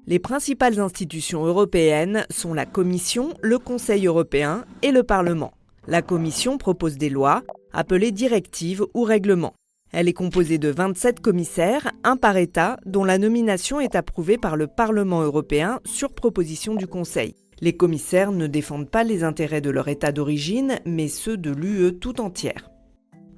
Les principales institutions européennes sont la Commission, le Conseil européen et le Parlement. La Commission propose des lois, appelées directives ou règlements. Elle est composée de 27 commissaires, un par État, dont la nomination est approuvée par le Parlement européen sur proposition du Conseil. Les commissaires ne défendent pas les intérêts de leur État d'origine, mais ceux de l'UE tout entière.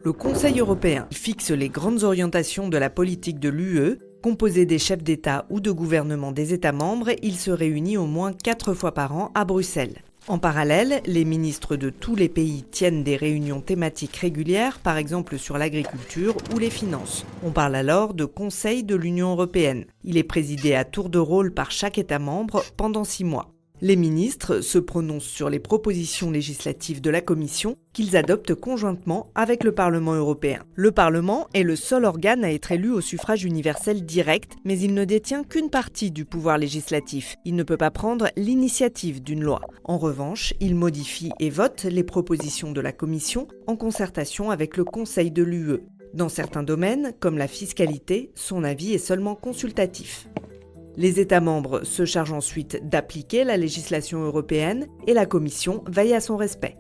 Le Conseil européen fixe les grandes orientations de la politique de l'UE. Composé des chefs d'État ou de gouvernement des États membres, il se réunit au moins 4 fois par an à Bruxelles. En parallèle, les ministres de tous les pays tiennent des réunions thématiques régulières, par exemple sur l'agriculture ou les finances. On parle alors de Conseil de l'Union européenne. Il est présidé à tour de rôle par chaque État membre pendant 6 mois. Les ministres se prononcent sur les propositions législatives de la Commission qu'ils adoptent conjointement avec le Parlement européen. Le Parlement est le seul organe à être élu au suffrage universel direct, mais il ne détient qu'une partie du pouvoir législatif. Il ne peut pas prendre l'initiative d'une loi. En revanche, il modifie et vote les propositions de la Commission en concertation avec le Conseil de l'UE. Dans certains domaines, comme la fiscalité, son avis est seulement consultatif. Les États membres se chargent ensuite d'appliquer la législation européenne et la Commission veille à son respect.